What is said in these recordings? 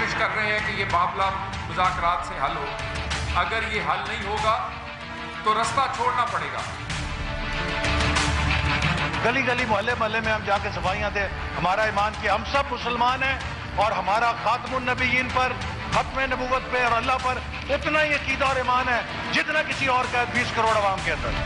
کوشش کر رہے ہیں کہ یہ معاملہ مذاکرات سے حل ہو. اگر یہ حل نہیں ہوگا تو رستہ چھوڑنا پڑے گا. گلی گلی محلے محلے میں ہم جا کے صفائیاں دیں. ہمارا ایمان کہ ہم سب مسلمان ہیں اور ہمارا خاتم النبیین پر، ختم نبوت پہ اور اللہ پر اتنا ہی عقیدہ اور ایمان ہے جتنا کسی اور کا 20 کروڑ عوام کے اندر.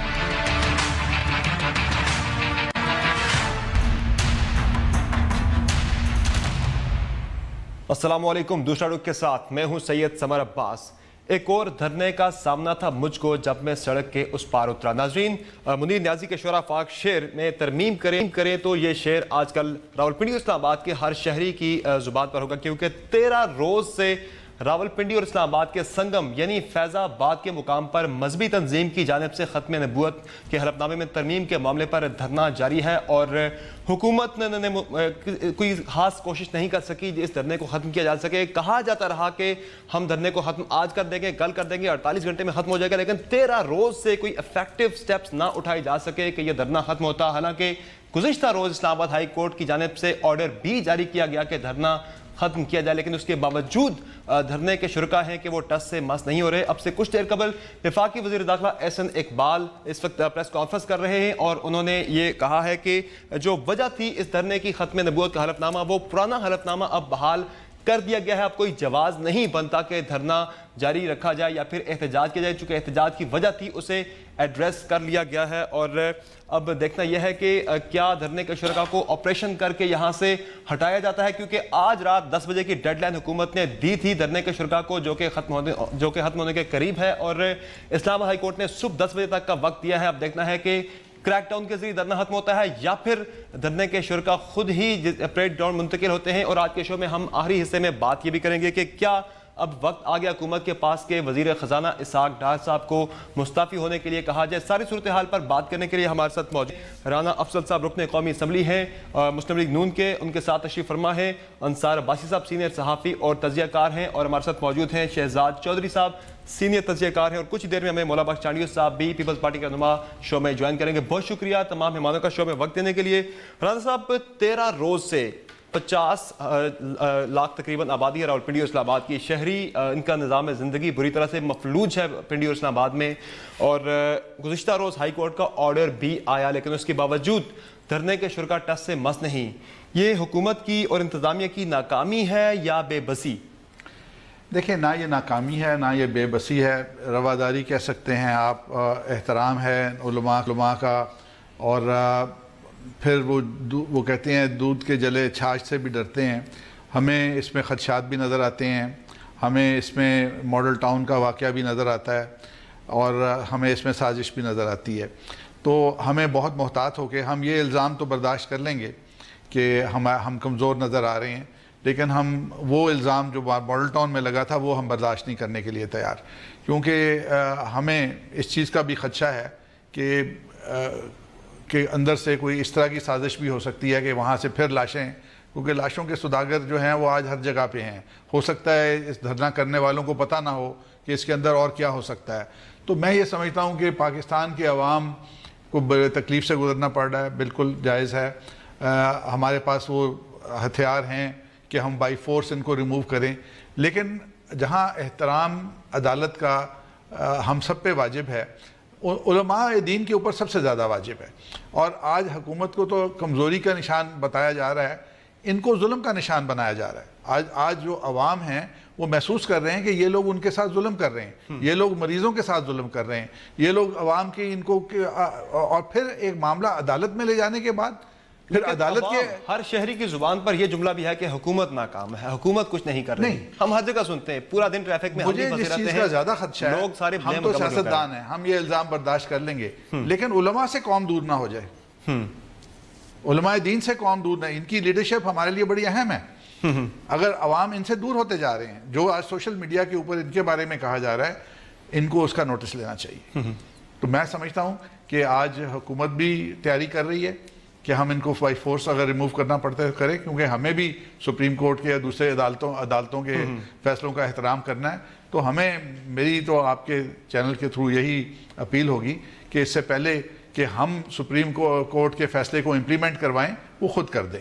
السلام علیکم. دوسرا رخ کے ساتھ میں ہوں سید سمر عباس. ایک اور دھرنے کا سامنا تھا مجھ کو جب میں سڑک کے اس پار اترا. ناظرین، منیر نیازی کے شعرا پاک شعر میں ترمیم کریں تو یہ شعر آج کل راولپنڈی اور اسلام آباد کے ہر شہری کی زبان پر ہوگا، کیونکہ 13 روز سے راولپنڈی اور اسلام آباد کے سنگم یعنی فیض آباد کے مقام پر مذہبی تنظیم کی جانب سے ختم نبوت کے حلف نامے میں ترمیم کے معاملے پر دھرنا جاری ہے، اور حکومت نے کوئی خاص کوشش نہیں کر سکی اس دھرنے کو ختم کیا جا سکے. کہا جاتا رہا کہ ہم دھرنے کو ختم آج کر دیں گے، کل کر دیں گے، 48 گھنٹے میں ختم ہو جائے گا، لیکن 13 روز سے کوئی افیکٹو سٹیپس نہ اٹھائے جا سکے کہ یہ دھرنا ختم ہوتا. حالانکہ گزشتہ روز اسلام آباد ہائی کورٹ کی جانب سے آرڈر بھی جاری کیا گیا کہ دھرنا ختم کیا جائے، لیکن اس کے باوجود دھرنے کے شرکا ہیں کہ وہ ٹس سے مس نہیں ہو رہے. اب سے کچھ دیر قبل وفاقی وزیر داخلہ احسن اقبال اس وقت پریس کانفرنس کر رہے ہیں، اور انہوں نے یہ کہا ہے کہ جو وجہ تھی اس دھرنے کی ختم نبوت کا حلف نامہ، وہ پرانا حلف نامہ اب بحال کر دیا گیا ہے. اب کوئی جواز نہیں بنتا کہ دھرنا جاری رکھا جائے یا پھر احتجاج کیا جائے. چونکہ احتجاج کی وجہ تھی اسے ایڈریس کر لیا گیا ہے، اور اب دیکھنا یہ ہے کہ کیا دھرنے کے شرکا کو آپریشن کر کے یہاں سے ہٹایا جاتا ہے، کیونکہ آج رات 10 بجے کی ڈیڈ لائن حکومت نے دی تھی دھرنے کے شرکا کو، جو کہ ختم ہونے کے قریب ہے، اور اسلام آباد ہائی کورٹ نے صبح 10 بجے تک کا وقت دیا ہے. اب دیکھنا ہے کہ کریک ڈاؤن کے ذریعے دھرنا ختم ہوتا ہے یا پھر دھرنے کے شرکا خود ہی پریڈ ڈاؤن منتقل ہوتے ہیں. اور آج کے شو میں ہم آخری حصے میں بات یہ بھی کریں گے کہ کیا اب وقت آ گیا حکومت کے پاس کہ وزیر خزانہ اسحاق ڈار صاحب کو مستعفی ہونے کے لیے کہا جائے. ساری صورتحال پر بات کرنے کے لیے ہمارے ساتھ موجود رانا افضل صاحب رکن قومی اسمبلی ہیں مسلم لیگ نون کے، ان کے ساتھ تشریف فرما ہے انصار عباسی صاحب سینئر صحافی اور تجزیہ کار ہیں، اور ہمارے ساتھ موجود ہیں شہزاد چودھری صاحب سینئر تجزیہ کار ہیں، اور کچھ دیر میں ہمیں مولا بخش چانڈیو صاحب بھی پیپلز پارٹی کا نما شو میں جوائن کریں گے. بہت شکریہ تمام مہمانوں کا شو میں وقت دینے کے لیے. رانا صاحب، 13 روز سے 50 لاکھ تقریباً آبادی ہے راولپنڈی اور اسلام آباد کی. شہری ان کا نظام زندگی بری طرح سے مفلوج ہے پنڈی اور اسلام آباد میں، اور گزشتہ روز ہائی کورٹ کا آرڈر بھی آیا، لیکن اس کے باوجود دھرنے کے شرکا ٹس سے مس نہیں. یہ حکومت کی اور انتظامیہ کی ناکامی ہے یا بے بسی؟ دیکھیں، نہ یہ ناکامی ہے نہ یہ بے بسی ہے، رواداری کہہ سکتے ہیں آپ. احترام ہے علماء کا، اور پھر وہ کہتے ہیں دودھ کے جلے چھاچھ سے بھی ڈرتے ہیں. ہمیں اس میں خدشات بھی نظر آتے ہیں، ہمیں اس میں ماڈل ٹاؤن کا واقعہ بھی نظر آتا ہے، اور ہمیں اس میں سازش بھی نظر آتی ہے. تو ہمیں بہت محتاط ہو کے ہم یہ الزام تو برداشت کر لیں گے کہ ہم کمزور نظر آ رہے ہیں، لیکن ہم وہ الزام جو ماڈل ٹاؤن میں لگا تھا وہ ہم برداشت نہیں کرنے کے لیے تیار، کیونکہ ہمیں اس چیز کا بھی خدشہ ہے کہ اندر سے کوئی اس طرح کی سازش بھی ہو سکتی ہے کہ وہاں سے پھر لاشیں، کیونکہ لاشوں کے سوداگر جو ہیں وہ آج ہر جگہ پہ ہیں. ہو سکتا ہے اس دھرنا کرنے والوں کو پتہ نہ ہو کہ اس کے اندر اور کیا ہو سکتا ہے. تو میں یہ سمجھتا ہوں کہ پاکستان کے عوام کو بڑے تکلیف سے گزرنا پڑ رہا ہے، بالکل جائز ہے. ہمارے پاس وہ ہتھیار ہیں کہ ہم بائی فورس ان کو ریموو کریں، لیکن جہاں احترام عدالت کا ہم سب پہ واجب ہے، علماء دین کے اوپر سب سے زیادہ واجب ہے. اور آج حکومت کو تو کمزوری کا نشان بتایا جا رہا ہے، ان کو ظلم کا نشان بنایا جا رہا ہے. آج جو عوام ہیں وہ محسوس کر رہے ہیں کہ یہ لوگ ان کے ساتھ ظلم کر رہے ہیں، یہ لوگ مریضوں کے ساتھ ظلم کر رہے ہیں، یہ لوگ عوام کی ان کو، اور پھر ایک معاملہ عدالت میں لے جانے کے بعد پھر عدالت کے ہر شہری کی زبان پر یہ جملہ بھی ہے کہ حکومت ناکام ہے، حکومت کچھ نہیں کر رہی. ہم ہر جگہ سنتے ہیں، پورا دن ٹریفک میں مجھے جس چیز کا زیادہ خدشہ ہے، لوگ سارے ہم تو سیاستدان ہیں، ہم یہ الزام برداشت کر لیں گے، لیکن علماء سے قوم دور نہ ہو جائے. علماء دین سے قوم دور نہ، ان کی لیڈرشپ ہمارے لیے بڑی اہم ہے. اگر عوام ان سے دور ہوتے جا رہے ہیں، جو آج سوشل میڈیا کے اوپر ان کے بارے میں کہا جا رہا ہے، ان کو اس کا نوٹس لینا چاہیے. تو میں سمجھتا ہوں کہ آج حکومت بھی تیاری کر رہی ہے کہ ہم ان کو بائی فورس اگر ریموو کرنا پڑتا ہے کریں، کیونکہ ہمیں بھی سپریم کورٹ کے یا دوسرے عدالتوں کے فیصلوں کا احترام کرنا ہے. تو ہمیں، میری تو آپ کے چینل کے تھرو یہی اپیل ہوگی کہ اس سے پہلے کہ ہم سپریم کورٹ کے فیصلے کو امپلیمنٹ کروائیں، وہ خود کر دیں.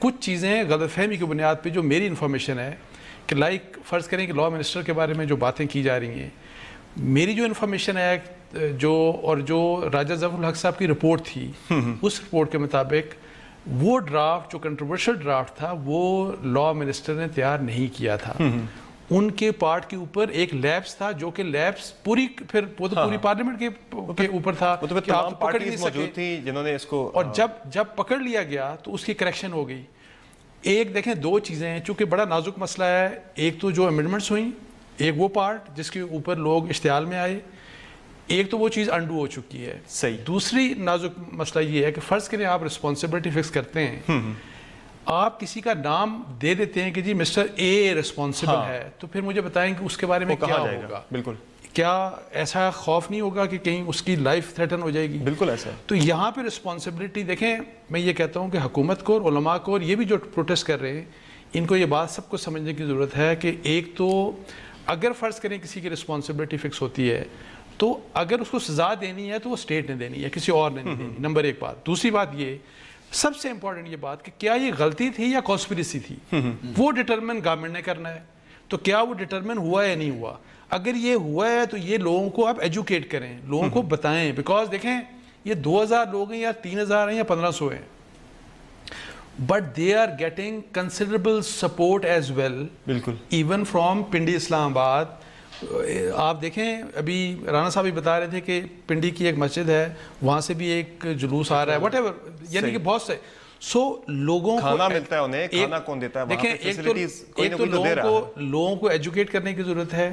کچھ چیزیں غلط فہمی کی بنیاد پہ جو میری انفارمیشن ہے کہ لائک فرض کریں کہ لا منسٹر کے بارے میں جو باتیں کی جا رہی ہیں، میری جو انفارمیشن ہے جو راجہ ظفر الحق صاحب کی رپورٹ تھی اس رپورٹ کے مطابق وہ ڈرافٹ جو کنٹروورشل ڈرافٹ تھا وہ لا منسٹر نے تیار نہیں کیا تھا. ان کے پارٹ کے اوپر ایک لیپس تھا جو کہ لیپس پوری پارلیمنٹ کے اوپر تھا کہ آپ پکڑ نہیں سکے جنہوں نے اس کو، اور جب پکڑ لیا گیا تو اس کی کریکشن ہو گئی. ایک دیکھیں دو چیزیں ہیں چونکہ بڑا نازک مسئلہ ہے. ایک تو جو امینڈمنٹس ہوئیں، ایک وہ پارٹ جس کے اوپر لوگ اشتعال میں آئے، ایک تو وہ چیز انڈو ہو چکی ہے. صحیح. دوسری نازک مسئلہ یہ ہے کہ فرض کریں آپ رسپانسبلٹی فکس کرتے ہیں، آپ کسی کا نام دے دیتے ہیں کہ جی مسٹر اے رسپانسبل ہے، تو پھر مجھے بتائیں کہ اس کے بارے میں کیا ہوگا. بالکل. کیا ایسا خوف نہیں ہوگا کہ کہیں اس کی لائف تھریٹن ہو جائے گی؟ بالکل ایسا ہے. تو یہاں پہ رسپانسبلٹی دیکھیں، میں یہ کہتا ہوں کہ حکومت کو اور علماء کو اور یہ بھی جو پروٹیسٹ کر رہے ہیں ان کو یہ بات سب کو سمجھنے کی ضرورت ہے کہ ایک تو اگر فرض کریں کسی کی رسپانسبلٹی فکس ہوتی ہے تو اگر اس کو سزا دینی ہے تو وہ اسٹیٹ نے دینی ہے، کسی اور نے نہیں دینی. نمبر ایک بات. دوسری بات یہ سب سے امپورٹنٹ یہ بات کہ کیا یہ غلطی تھی یا کانسپریسی تھی، وہ ڈٹرمن گورنمنٹ نے کرنا ہے. تو کیا وہ ڈٹرمن ہوا یا نہیں ہوا؟ اگر یہ ہوا ہے تو یہ لوگوں کو آپ ایجوکیٹ کریں، لوگوں کو بتائیں. بیکاز دیکھیں یہ 2000 لوگ ہیں یا 3000 ہیں یا 1500 ہیں، but they are getting considerable support as well. بالکل. Even from Pindi Islamabad. آپ دیکھیں ابھی رانا صاحب بھی بتا رہے تھے کہ پنڈی کی ایک مسجد ہے، وہاں سے بھی ایک جلوس آ رہا ہے، واٹ ایور، یعنی کہ بہت سے لوگوں کو کھانا ملتا ہے انہیں، کھانا کون دیتا ہے؟ دیکھیں ایک تو لوگوں کو ایجوکیٹ کرنے کی ضرورت ہے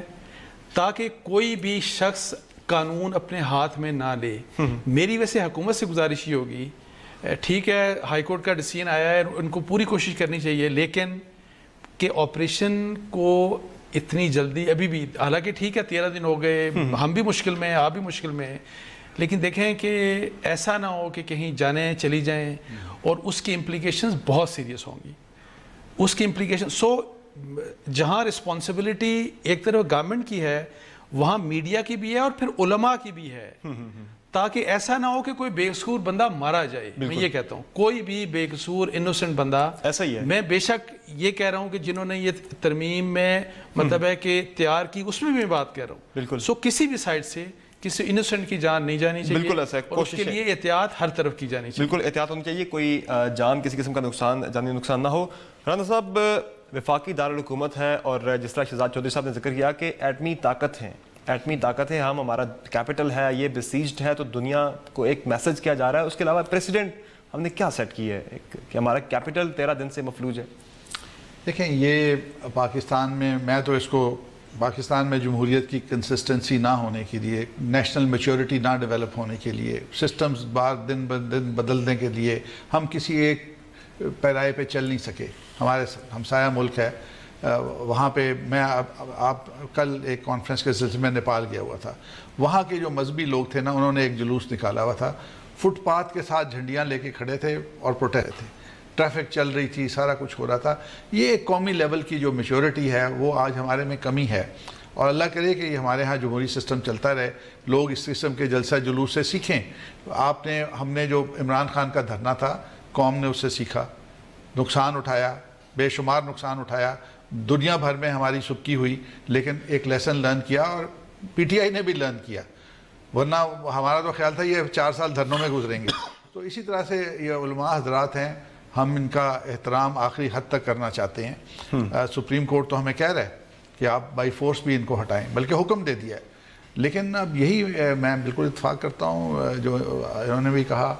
تاکہ کوئی بھی شخص قانون اپنے ہاتھ میں نہ لے. میری ویسے حکومت سے گزارش یہ ہوگی، ٹھیک ہے ہائی کورٹ کا ڈیسیژن آیا ہے، ان کو پوری کوشش کرنی چاہیے، لیکن کہ آپریشن کو اتنی جلدی ابھی بھی، حالانکہ ٹھیک ہے 13 دن ہو گئے، ہم بھی مشکل میں ہیں، آپ بھی مشکل میں ہیں، لیکن دیکھیں کہ ایسا نہ ہو کہ کہیں جانیں چلی جائیں اور اس کی امپلیکیشنز بہت سیریس ہوں گی. اس کی امپلیکیشن جہاں رسپانسبلٹی ایک طرف گورنمنٹ کی ہے وہاں میڈیا کی بھی ہے اور پھر علماء کی بھی ہے، تاکہ ایسا نہ ہو کہ کوئی بے قصور بندہ مارا جائے. میں یہ کہتا ہوں کوئی بھی بے قصور انوسنٹ بندہ ایسا ہی ہے. میں بے شک یہ کہہ رہا ہوں کہ جنہوں نے یہ ترمیم میں مطلب ہے کہ تیار کی اس میں بھی میں بات کہہ رہا ہوں. بالکل. کسی بھی سائڈ سے کسی انوسنٹ کی جان نہیں جانی چاہیے. بالکل ایسا ہے. اور اس کے لیے احتیاط ہر طرف کی جانی چاہیے. بالکل احتیاط ہونی چاہیے، کوئی جان کسی قسم کا نقصان، جانی نقصان نہ ہو. رانا صاحب وفاقی دارالحکومت ہے اور جس طرح شہزاد چودھری صاحب نے ذکر کیا کہ ایٹمی طاقت ہے، ہمارا کیپٹل ہے، یہ بسیجڈ ہے، تو دنیا کو ایک میسج کیا جا رہا ہے. اس کے علاوہ پریسیڈنٹ ہم نے کیا سیٹ کی ہے کہ ہمارا کیپٹل 13 دن سے مفلوج ہے؟ دیکھیں یہ پاکستان میں جمہوریت کی کنسسٹنسی نہ ہونے کے لیے، نیشنل میچورٹی نہ ڈیولپ ہونے کے لیے، سسٹمز بار دن بدن بدلنے کے لیے ہم کسی ایک پیرائے پہ چل نہیں سکے. ہمارے ہمسایہ ملک ہے، وہاں پہ میں آپ کل ایک کانفرنس کے سلسلے میں نیپال گیا ہوا تھا. وہاں کے جو مذہبی لوگ تھے نا، انہوں نے ایک جلوس نکالا ہوا تھا، فٹ پاتھ کے ساتھ جھنڈیاں لے کے کھڑے تھے اور پروٹیسٹ تھے، ٹریفک چل رہی تھی، سارا کچھ ہو رہا تھا. یہ ایک قومی لیول کی جو میچورٹی ہے وہ آج ہمارے میں کمی ہے، اور اللہ کرے کہ یہ ہمارے ہاں جمہوری سسٹم چلتا رہے، لوگ اس قسم کے جلسہ جلوس سے سیکھیں. ہم نے جو عمران خان کا دھرنا تھا، قوم نے اس سے سیکھا، نقصان اٹھایا، بے شمار نقصان اٹھایا، دنیا بھر میں ہماری سبکی ہوئی، لیکن ایک لیسن لرن کیا اور پی ٹی آئی نے بھی لرن کیا، ورنہ ہمارا تو خیال تھا یہ 4 سال دھرنوں میں گزریں گے. تو اسی طرح سے یہ علماء حضرات ہیں، ہم ان کا احترام آخری حد تک کرنا چاہتے ہیں. سپریم کورٹ تو ہمیں کہہ رہا ہے کہ آپ بائی فورس بھی ان کو ہٹائیں، بلکہ حکم دے دیا ہے. لیکن اب یہی میں بالکل اتفاق کرتا ہوں جو انہوں نے بھی کہا،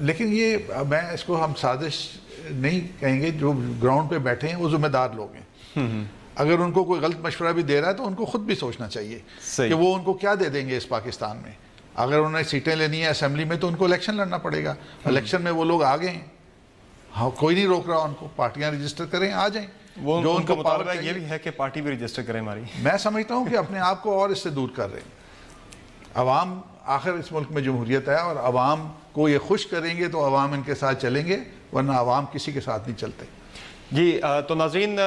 لیکن یہ میں اس کو ہم سازش نہیں کہیں گے. جو گراؤنڈ پہ بیٹھے ہیں وہ ذمہ دار لوگ ہیں. اگر ان کو کوئی غلط مشورہ بھی دے رہا ہے تو ان کو خود بھی سوچنا چاہیے کہ وہ ان کو کیا دے دیں گے اس پاکستان میں. اگر انہوں نے سیٹیں لینی ہیں اسمبلی میں تو ان کو الیکشن لڑنا پڑے گا. الیکشن میں وہ لوگ آ گئے ہیں، کوئی نہیں روک رہا ان کو، پارٹیاں رجسٹر کریں، آ جائیں. جو ان کا مطالبہ یہ بھی ہے کہ پارٹی بھی رجسٹر کریں ہماری. میں سمجھتا ہوں کہ اپنے آپ کو اور اس سے دور کر رہے ہیں. عوام آخر اس ملک میں جمہوریت ہے، اور عوام کو یہ خوش کریں گے تو عوام ان کے ساتھ چلیں گے، ورنہ عوام کسی کے ساتھ نہیں چلتے. جی تو ناظرین،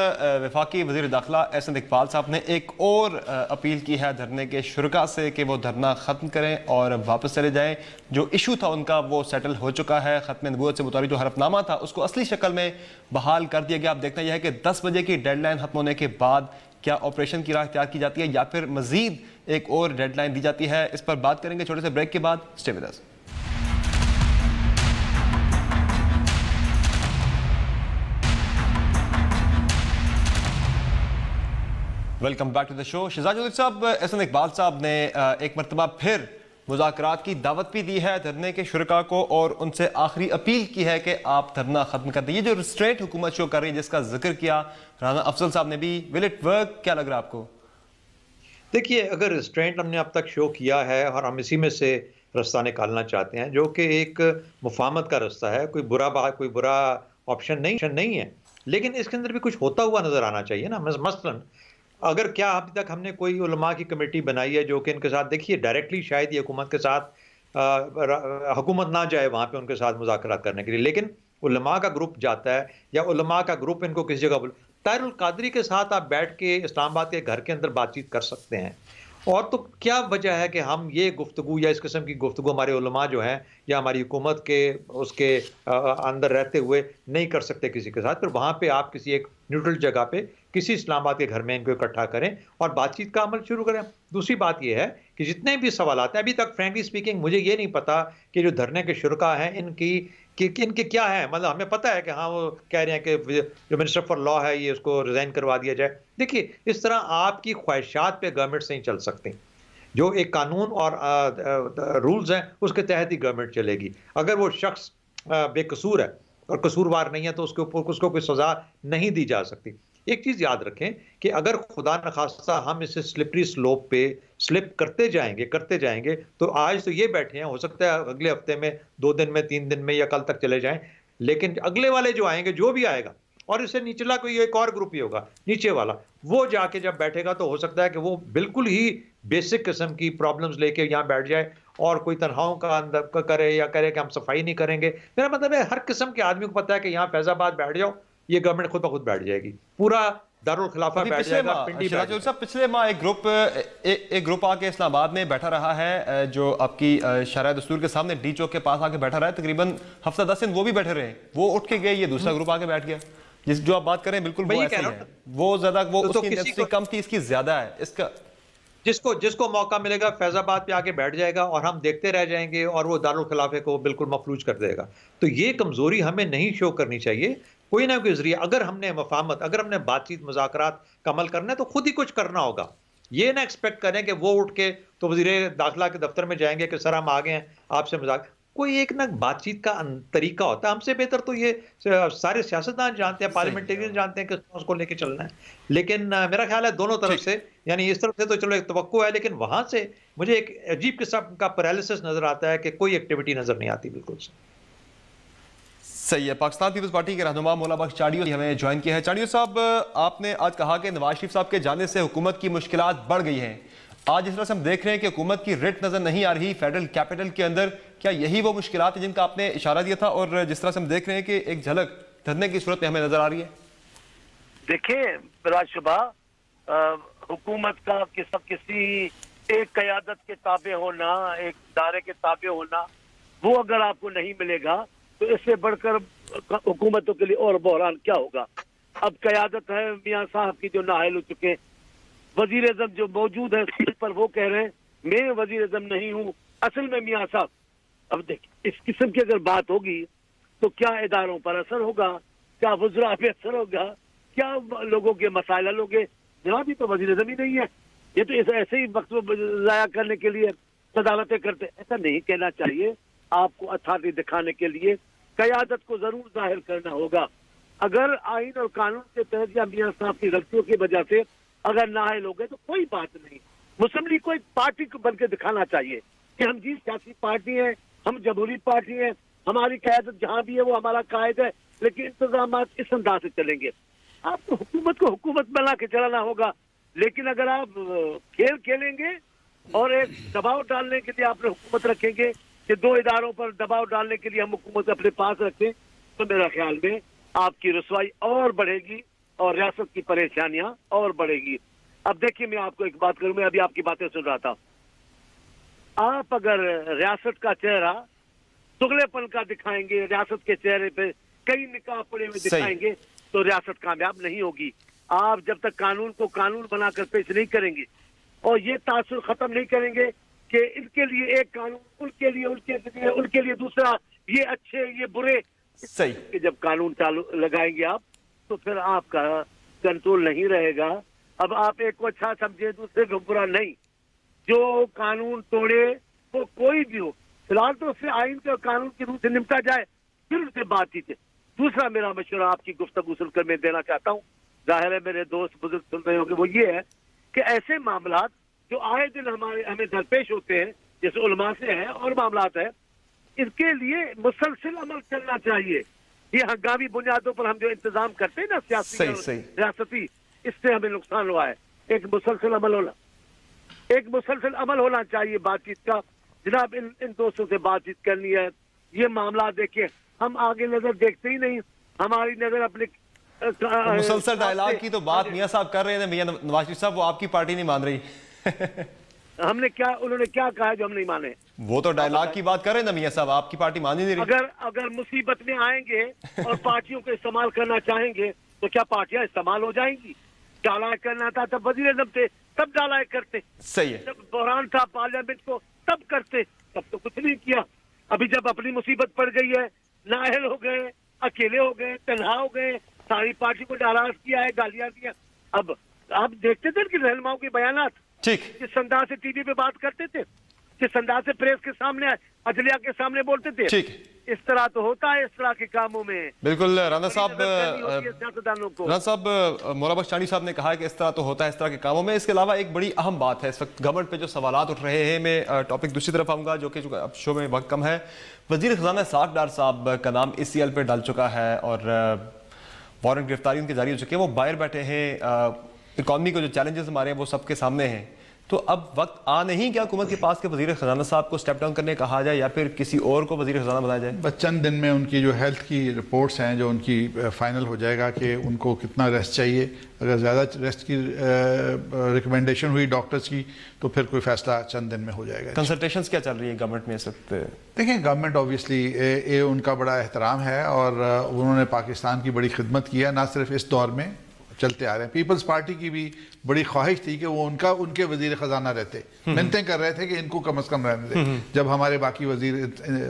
وفاقی وزیر داخلہ احسن اقبال صاحب نے ایک اور اپیل کی ہے دھرنے کے شرکاء سے کہ وہ دھرنا ختم کریں اور واپس چلے جائیں. جو ایشو تھا ان کا وہ سیٹل ہو چکا ہے. ختم نبوت سے متعلق جو حلف نامہ تھا اس کو اصلی شکل میں بحال کر دیا گیا. اب دیکھنا یہ ہے کہ 10 بجے کی ڈیڈ لائن ختم ہونے کے بعد کیا آپریشن کی راہ اختیار کی جاتی ہے یا پھر مزید ایک اور ڈیڈ لائن دی جاتی ہے. اس پر بات کریں گے چھوٹے سے بریک کے بعد. Stay with us. Welcome back to the show. Shahzad Chaudhry Sahab, Ahsan Iqbal صاحب نے ایک مرتبہ پھر مذاکرات کی دعوت بھی دی ہے دھرنے کے شرکاء کو اور ان سے آخری اپیل کی ہے کہ آپ دھرنا ختم کر دیں. یہ جو ریسٹرینٹ حکومت شو کر رہی ہے جس کا ذکر کیا رانا افضل صاحب نے بھی، ول اٹ ورک؟ کیا لگ رہا ہے آپ کو؟ دیکھیے، اگر ریسٹرینٹ ہم نے اب تک شو کیا ہے اور ہم اسی میں سے رستہ نکالنا چاہتے ہیں جو کہ ایک مفاہمت کا رستہ ہے، کوئی برا آپشن نہیں ہے، لیکن اس کے اندر بھی کچھ ہوتا ہوا نظر آنا چاہیے نا. مثلاً اگر کیا ابھی تک ہم نے کوئی علماء کی کمیٹی بنائی ہے جو کہ ان کے ساتھ، دیکھیے ڈائریکٹلی شاید یہ حکومت کے ساتھ حکومت نہ جائے وہاں پہ ان کے ساتھ مذاکرات کرنے کے لیے، لیکن علماء کا گروپ جاتا ہے یا علماء کا گروپ ان کو کسی جگہ طاہر القادری کے ساتھ آپ بیٹھ کے اسلام آباد کے گھر کے اندر بات چیت کر سکتے ہیں. اور تو کیا وجہ ہے کہ ہم یہ گفتگو یا اس قسم کی گفتگو ہمارے علماء جو ہیں یا ہماری حکومت کے اس کے اندر رہتے ہوئے نہیں کر سکتے کسی کے ساتھ؟ پھر وہاں پہ آپ کسی ایک نیوٹرل جگہ پہ کسی اسلام آباد کے گھر میں ان کو اکٹھا کریں اور بات چیت کا عمل شروع کریں. دوسری بات یہ ہے کہ جتنے بھی سوالات ہیں ابھی تک فرینکلی سپیکنگ مجھے یہ نہیں پتا کہ جو دھرنے کے شرکاء ہیں ان کے کیا ہے. مطلب ہمیں پتہ ہے کہ ہاں وہ کہہ رہے ہیں کہ جو منسٹر فار لا ہے یہ اس کو ریزائن کروا دیا جائے. دیکھیے اس طرح آپ کی خواہشات پہ گورنمنٹ سے نہیں چل سکتی. جو ایک قانون اور رولز ہیں اس کے تحت ہی گورنمنٹ چلے گی. اگر وہ شخص بے قصور ہے اور قصوروار نہیں ہے تو اس کے اوپر اس کو کوئی سزا نہیں دی جا سکتی. ایک چیز یاد رکھیں کہ اگر خدا نخواستہ ہم اسے سلپری سلوپ پہ سلپ کرتے جائیں گے تو آج تو یہ بیٹھے ہیں، ہو سکتا ہے اگلے ہفتے میں 2 دن میں 3 دن میں یا کل تک چلے جائیں، لیکن اگلے والے جو آئیں گے، جو بھی آئے گا، اور اس سے نچلا کوئی ایک اور گروپ ہی ہوگا نیچے والا، وہ جا کے جب بیٹھے گا تو ہو سکتا ہے کہ وہ بالکل ہی بیسک قسم کی پرابلمز لے کے یہاں بیٹھ جائے اور کوئی تنہاؤں کا اندر کرے یا کرے کہ ہم صفائی نہیں کریں گے. میرا مطلب ہے ہر قسم کے آدمی کو پتا ہے کہ یہاں فیض آباد بیٹھ جاؤ، یہ گورنمنٹ خود بخود بیٹھ جائے گی، پورا دارالخلافہ بیٹھ جائے گا. پچھلے ماہ ایک گروپ آ کے اسلام آباد میں بیٹھا رہا ہے جو آپ کی شرح دستور کے سامنے ڈی چوک کے پاس آ کے بیٹھا رہا ہے تقریباً ہفتہ 10 دن. وہ بھی بیٹھے رہے، وہ اٹھ کے گئے، یہ دوسرا گروپ آ کے بیٹھ گیا. جو آپ بات کریں بالکل وہ ایسا ہی ہے. وہ زیادہ وہ اس کی انڈسٹری کم تھی، اس کی زیادہ ہے. اس کا جس کو موقع ملے گا فیض آباد پہ آ کے بیٹھ جائے گا اور ہم دیکھتے رہ جائیں گے اور وہ دارالخلافے کو بالکل مفلوج کر دے گا. تو یہ کمزوری ہمیں نہیں شو کرنی چاہیے. کوئی نہ کوئی ذریعہ، اگر ہم نے مفاہمت، اگر ہم نے بات چیت مذاکرات کا عمل کرنا ہے تو خود ہی کچھ کرنا ہوگا. یہ نہ ایکسپیکٹ کریں کہ وہ اٹھ کے تو وزیر داخلہ کے دفتر میں جائیں گے کہ سر ہم آ گئے ہیں آپ سے مذاکرات. کوئی ایک نہ بات چیت کا طریقہ ہوتا ہے. ہم سے بہتر تو یہ سارے سیاستدان جانتے ہیں، پارلیمنٹیرین جانتے ہیں کہ اس کو لے کے چلنا ہے. لیکن میرا خیال ہے دونوں طرف سے، یعنی اس طرف سے تو چلو ایک توقع ہے، لیکن وہاں سے مجھے ایک عجیب قسم کا پیرالسس نظر آتا ہے کہ کوئی ایکٹیویٹی نظر نہیں آتی. بالکل صحیح ہے. پاکستان پیپلز پارٹی کے رہنما مولا بخش چاڑیو ہمیں جوائن کیا ہے. چاڑیو صاحب، آپ نے آج کہا کہ نواز شریف صاحب کے جانے سے حکومت کی مشکلات بڑھ گئی ہیں. آج اس طرح سے ہم دیکھ رہے ہیں کہ حکومت کی ریٹ نظر نہیں آ رہی فیڈرل کیپٹل کے اندر. کیا یہی وہ مشکلات ہیں جن کا آپ نے اشارہ دیا تھا اور جس طرح سے ہم دیکھ رہے ہیں کہ ایک جھلک دھرنے کی صورت میں ہمیں نظر آ رہی ہے؟ دیکھیں بلا شبہ حکومت کا کسی ایک قیادت کے تابع ہونا، ایک ادارے کے تابع ہونا، وہ اگر آپ کو نہیں ملے گا تو اس سے بڑھ کر حکومتوں کے لیے اور بحران کیا ہوگا. اب قیادت ہے میاں صاحب کی جو نااہل ہو چکے، وزیر اعظم جو موجود ہے سیٹ پر وہ کہہ رہے ہیں میں وزیر اعظم نہیں ہوں، اصل میں میاں صاحب. اب دیکھ اس قسم کی اگر بات ہوگی تو کیا اداروں پر اثر ہوگا، کیا وزراء پہ اثر ہوگا، کیا لوگوں کے مسائل حل ہوگے؟ جناب یہ تو وزیر اعظم ہی نہیں ہے، یہ تو ایسے ہی وقت ضائع کرنے کے لیے صدارتیں کرتے. ایسا نہیں کہنا چاہیے. آپ کو اتھارٹی دکھانے کے لیے قیادت کو ضرور ظاہر کرنا ہوگا. اگر آئین اور قانون کے تحت یا میاں صاحب کی غلطیوں کی وجہ سے اگر نااہل ہو گئے تو کوئی بات نہیں. مسلم لیگ کو ایک پارٹی کو بن کے دکھانا چاہیے کہ ہم جی سیاسی پارٹی ہیں، ہم جمہوری پارٹی ہیں، ہماری قیادت جہاں بھی ہے وہ ہمارا قائد ہے، لیکن انتظامات اس انداز سے چلیں گے. آپ کو حکومت بنا کے چلانا ہوگا. لیکن اگر آپ کھیل کھیلیں گے اور ایک دباؤ ڈالنے کے لیے آپ نے حکومت رکھیں گے کہ 2 اداروں پر دباؤ ڈالنے کے لیے ہم حکومت اپنے پاس رکھیں، تو میرا خیال میں آپ کی رسوائی اور بڑھے گی اور ریاست کی پریشانیاں اور بڑھے گی. اب دیکھیے میں آپ کو ایک بات کروں, میں ابھی آپ کی باتیں سن رہا تھا. آپ اگر ریاست کا چہرہ دگلے پن کا دکھائیں گے, ریاست کے چہرے پہ کئی نقاب پڑے ہوئے دکھائیں گے, تو ریاست کامیاب نہیں ہوگی. آپ جب تک قانون کو قانون بنا کر پیش نہیں کریں گے اور یہ تاثر ختم نہیں کریں گے کہ ان کے لیے ایک قانون, ان کے لیے دوسرا, یہ اچھے یہ برے, صحیح, کہ جب قانون چالو لگائیں گے آپ تو پھر آپ کا کنٹرول نہیں رہے گا. اب آپ ایک کو اچھا سمجھے دوسرے کو برا نہیں. جو قانون توڑے وہ کوئی بھی ہو, فی الحال تو اس سے آئین کے اور قانون کی روح سے نمٹا جائے, پھر اس سے بات چیت ہے. دوسرا میرا مشورہ آپ کی گفتگو سن کر میں دینا چاہتا ہوں, ظاہر ہے میرے دوست بزرگ سن رہے ہوں گے, وہ یہ ہے کہ ایسے معاملات جو آئے دن ہمیں درپیش ہوتے ہیں, جیسے علماء سے ہیں اور معاملات ہیں, اس کے لیے مسلسل عمل چلنا چاہیے. یہ ہنگامی بنیادوں پر ہم جو انتظام کرتے ہیں نا سیاسی ریاستی, اس سے ہمیں نقصان ہوا ہے. ایک مسلسل عمل ہونا چاہیے بات چیت کا. جناب ان دوستوں سے بات چیت کرنی ہے. یہ معاملات دیکھیں, ہم آگے نظر دیکھتے ہی نہیں, ہماری نظر اپنے مسلسل ڈائلاگ کی تو بات میاں صاحب کر رہے ہیں, میاں نواز شریف صاحب, وہ آپ کی پارٹی نہیں مان رہی. ہم نے کیا, انہوں نے کیا کہا جو ہم نہیں مانے؟ وہ تو ڈائلاگ کی بات کر رہے ہیں نا میاں صاحب, آپ کی پارٹی مان ہی نہیں رہی. اگر مصیبت میں آئیں گے اور پارٹیوں کو استعمال کرنا چاہیں گے تو کیا پارٹیاں استعمال ہو جائیں گی؟ ڈالائق کرنا تھا تب وزیر اعظم تھے, تب ڈالائق کرتے. صحیح ہے. جب بحران تھا پارلیمنٹ کو تب کرتے, تب تو کچھ نہیں کیا. ابھی جب اپنی مصیبت پڑ گئی ہے, نااہل ہو گئے, اکیلے ہو گئے, تنہا ہو گئے, ساری پارٹی کو ناراض کیا ہے, گالیاں دیا. اب آپ دیکھتے تھے کہ رہنماؤں کے بیانات کس انداز سے ٹی وی پہ بات کرتے تھے, کس انداز سے پریس کے سامنے, عدلیہ کے سامنے بولتے تھے. اس طرح تو ہوتا ہے اس طرح کے کاموں میں. بالکل رانا صاحب, مولا بخش چانی صاحب نے کہا کہ اس طرح تو ہوتا ہے اس طرح کے کاموں میں. اس کے علاوہ ایک بڑی اہم بات ہے اس وقت گورنمنٹ پہ جو سوالات اٹھ رہے ہیں, میں ٹاپک دوسری طرف آؤں گا جو کہ اب شو میں وقت کم ہے. وزیر خزانہ اسحاق ڈار صاحب کا نام ECL پہ ڈل چکا ہے اور وارنٹ گرفتاری ان کے جاری ہو چکے ہیں. وہ باہر بیٹھے ہیں, اکانومی کو جو چیلنجز ہمارے ہیں وہ سب کے سامنے ہیں. تو اب وقت آ نہیں کیا حکومت کے پاس کہ وزیر خزانہ صاحب کو سٹیپ ڈاؤن کرنے کہا جائے یا پھر کسی اور کو وزیر خزانہ بنایا جائے؟ بس چند دن میں ان کی جو ہیلتھ کی رپورٹس ہیں جو ان کی فائنل ہو جائے گا کہ ان کو کتنا ریسٹ چاہیے. اگر زیادہ ریسٹ کی ریکمنڈیشن ہوئی ڈاکٹرز کی تو پھر کوئی فیصلہ چند دن میں ہو جائے گا. کنسلٹیشنز کیا چل رہی ہے گورنمنٹ میں اس وقت؟ دیکھیں گورنمنٹ اوبیسلی ان کا بڑا احترام ہے اور انہوں نے پاکستان کی بڑی خدمت کی ہے, نہ صرف اس دور میں چلتے آ رہے ہیں. پیپلز پارٹی کی بھی بڑی خواہش تھی کہ وہ ان کے وزیر خزانہ رہتے, منتیں کر رہے تھے کہ ان کو کم از کم رہنے دیں جب ہمارے باقی وزیر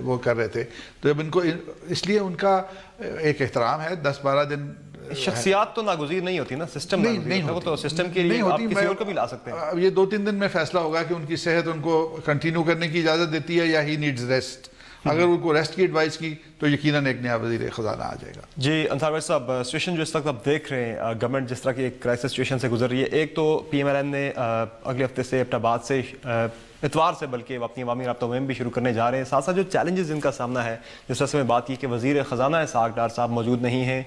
وہ کر رہے تھے. تو جب ان کو, اس لیے ان کا ایک احترام ہے. 10-12 دن شخصیات تو ناگزیر نہیں ہوتی نا, سسٹم نہیں ہوتا, تو سسٹم کے لیے آپ کسی اور کو بھی لا سکتے ہیں. یہ 2-3 دن میں فیصلہ ہوگا کہ ان کی صحت ان کو کنٹینیو کرنے کی اجازت دیتی ہے یا ہی نیڈز ریسٹ. اگر ان کو ریسٹ کی ایڈوائز کی تو یقیناً ایک نیا وزیر خزانہ آ جائے گا. جی انصار بھائی صاحب, سچویشن جو اس وقت آپ دیکھ رہے ہیں, گورنمنٹ جس طرح کی ایک کرائسس سچویشن سے گزر رہی ہے, ایک تو PMLN نے اگلے ہفتے سے اپنا بعد سے اتوار سے بلکہ اپنی عوامی رابطہ مہم بھی شروع کرنے جا رہے ہیں. ساتھ ساتھ جو چیلنجز ان کا سامنا ہے, جس طرح سے میں بات کی کہ وزیر خزانہ اسحاق ڈار صاحب موجود نہیں ہیں,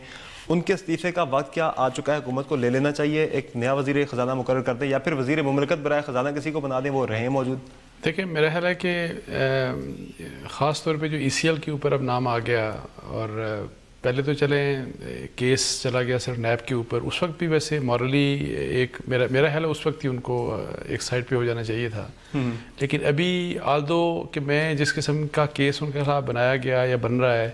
ان کے استعفے کا وقت کیا آ چکا ہے؟ حکومت کو لے لینا چاہیے, ایک نیا وزیر خزانہ مقرر کر دیں یا پھر وزیر مملکت برائے خزانہ کسی کو بنا دیں, وہ رہیں موجود؟ دیکھیں میرا خیال ہے کہ خاص طور پہ جو ECL کے اوپر اب نام آ گیا, اور پہلے تو چلیں کیس چلا گیا صرف نیب کے اوپر, اس وقت بھی ویسے مورلی ایک میرا خیال ہے اس وقت ہی ان کو ایک سائڈ پہ ہو جانا چاہیے تھا. لیکن ابھی آلدو کہ میں جس قسم کا کیس ان کے خلاف بنایا گیا یا بن رہا ہے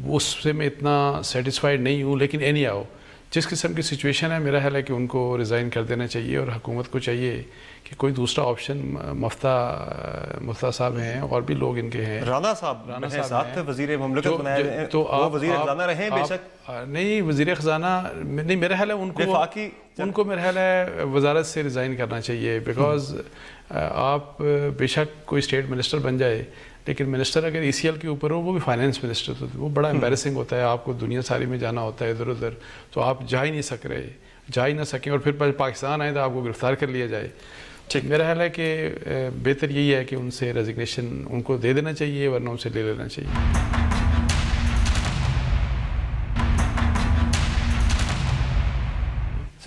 اس سے میں اتنا سیٹسفائیڈ نہیں ہوں, لیکن اینی آؤ جس قسم کی سچویشن ہے میرا خیال ہے کہ ان کو ریزائن کر دینا چاہیے, اور حکومت کو چاہیے کہ کوئی دوسرا آپشن, مفتہ صاحب ہیں اور بھی لوگ ان کے ہیں, رانا صاحب ساتھ وزیر مملکت بنائے ہیں, تو وہ وزیر خزانہ رہیں بے شک نہیں, وزیر خزانہ نہیں, میرا خیال ہے ان کو میرا خیال ہے وزارت سے ریزائن کرنا چاہیے. بیکاز آپ بے شک کوئی اسٹیٹ منسٹر بن جائے, لیکن منسٹر اگر ECL کے اوپر ہو, وہ بھی فائنینس منسٹر, تو وہ بڑا امبیرسنگ ہوتا ہے. آپ کو دنیا ساری میں جانا ہوتا ہے ادھر ادھر, تو آپ جا ہی نہ سکیں, اور پھر پاکستان آئے تو آپ کو گرفتار کر لیا جائے. میرا خیال ہے کہ بہتر یہی ہے کہ ان سے ریزگنیشن ان کو دے دینا چاہیے, ورنہ ان سے لے لینا چاہیے.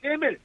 6